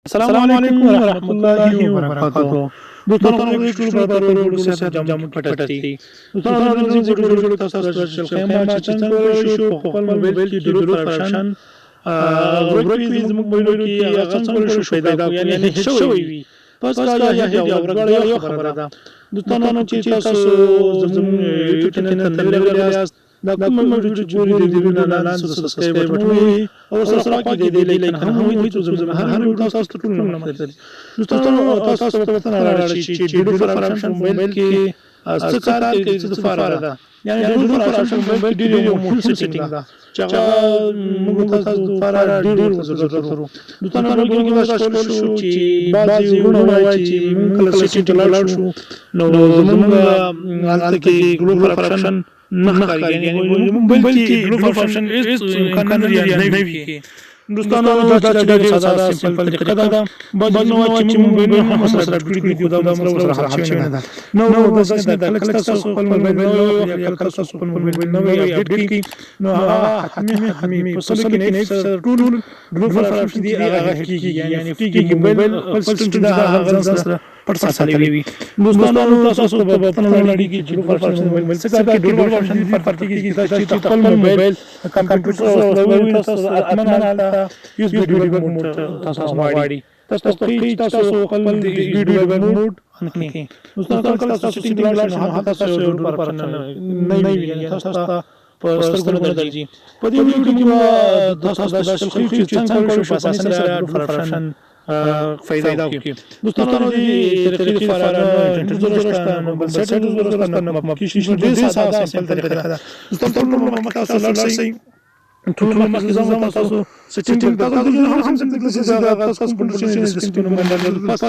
السلام علیکم ورحمۃ اللہ وبرکاتہ دوستانو د ټول برابر سره جامو پټتی دوستانو د دې ویډیو تاسو سره شریک ما چې څنګه کولای شو په خپل موبایل کې ډیرو فرشن ورکوي زموږ موبایل کې هغه څنګه کولای شو پیدا کوو یعنی هیڅ شوی وي پس کا یا هیڅ ورکړی یو خبره ده دوستانو چې تاسو زموږ یوټیوب چینل ته نوی راغلاست دا کوم موضوع چې ګوري د ویډیو نه سبسکرایب بټن او سره پاکي دی لایک هم وي چې زموږ هر ویډیو تاسو ته ټول معلومات دوستانو تاسو ته پته نه راځي چې ډیرو فرامشن موبایل کې څه کار کوي څه فارغ ده یعنی ډیرو فرامشن موبایل کې ډیرو مهم سیټینګ ده چې موږ تاسو فارغ ډیرو ضرورت لرو دوستانو موږ کې واسه شو چې بعضي ونه وایي چې موږ کله سیټینګ لاړ شو نو زموږ حالت کې ډیرو فرامشن نه کاری یعنی موبایل کې ډیرو فرامشن هیڅ امکان نه وي دوستانو دا چې ساده سمپل طریقه ده باندې نو چې موږ هم سره کړی دی دا موږ سره حل شوی نه ده نو دا کله تاسو خپل موبایل نو یا کله تاسو خپل موبایل نو اپډیټ کی نو حتمی په سره کې نه ټول ډیرو فرامشن دي هغه کیږي یعنی فټیږي موبایل خپل سیستم دا هغه سره پټ ساتلی وي دوستانو تاسو په پتن لړۍ کې ډیرو فرامشن موبایل څخه کې ډیرو فرامشن فرق کیږي چې خپل موبایل کمپیوټر تاسو اتمنه یوز ویډیو موډ تاسو غواړئ تاسو تاسو خپل ویډیو موډ انکه دوستانو کله تاسو سیټینګ لاړ شئ نو تاسو ډیرو فرامشن نه وي تاسو په سترګو درځي په دې ویډیو کې تاسو د خلکو چې څنګه شو په اساس سره ډیرو فرامشن فائدہ کوي دوستانو دې طریقې لپاره انټرنیټ ضرورت نه بل سیټ ضرورت نه مکمل شي ډېر ساده سمپل طریقه ده دوستانو نو تاسو لاړ شئ ټول مخکې زموږ تاسو سیټینګ تاسو د هم سیټینګ کې تاسو کنټرول شي سیستم باندې پاس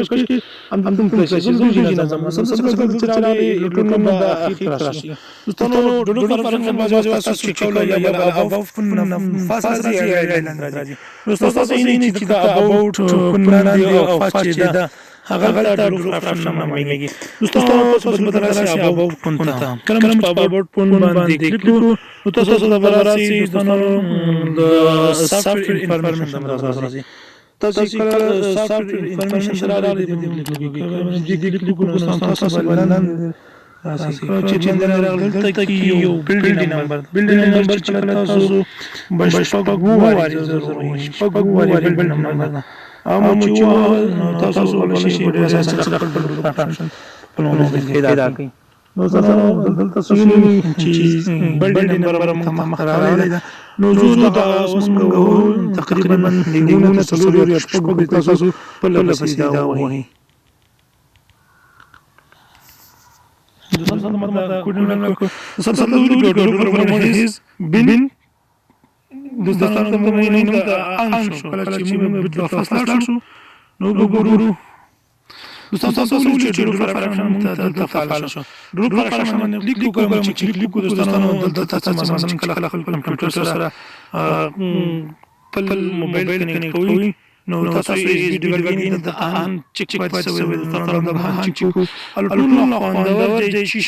کې هم کوم څه چې زوجي نه زموږ سره چې راځي ټول باندې اخر راشي دوستانو ډېر فرامشن باندې تاسو چې کولای یا اباو فاصله راځي دوستانو تاسو یې چې دا اباوټ پنان او فاصله ده هغه ډېر فرامشن مېږي دوستانو تاسو بدل راشي اباوټ پنتا کلم په اباوټ پن باندې کلیک کړئ نو تاسو د براسي دوستانو د سافټویر انفارمیشن راځي تاسو کله سافټویر انفارمیشن سره راځي د کلیک کوو تاسو بلنن چې راغلی ته کې یو بلډینګ نمبر چې کله تاسو بشپږ واري ضروري شپږ واري بلډینګ نمبر او چې تاسو ولې شي په اساس سره خپل فرامشن په نوم پیدا کړئ نو تاسو دلته سوي چې بلډینګ نمبر مخ راغلی ده نو زه دا څنګه تقریبا نیونه څلور یا شپږ تاسو په لپاره دا وایي دوستانو مطلب کوډینګ کو سب ویډیو پروګرام هیز بین دوستانو ته مې نوم دا ان شو کله چې موږ د فاصله شو نو وګورو دوستانو تاسو چې ډیرو فرامشن ته د فعال شو ډیرو فرامشن باندې کلیک کوم چې کلیک کو دوستانو دلته تاسو مثلا کله خپل کمپیوټر سره خپل موبایل کنیکټ کوئ نو تاسو یې ویډیو لګینې د ان چک پاتې شوی دوستانو د بهان چکو الټول نو خوندور دی چې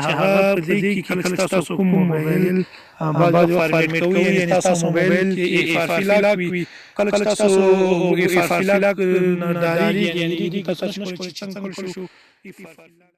هغه په دې کې کله تاسو کوم موبایل باندې فارمیټ کوئ یعنی تاسو موبایل کې افافیلاک وي کله تاسو افافیلاک نه داري یعنی تاسو نشئ څنګه شو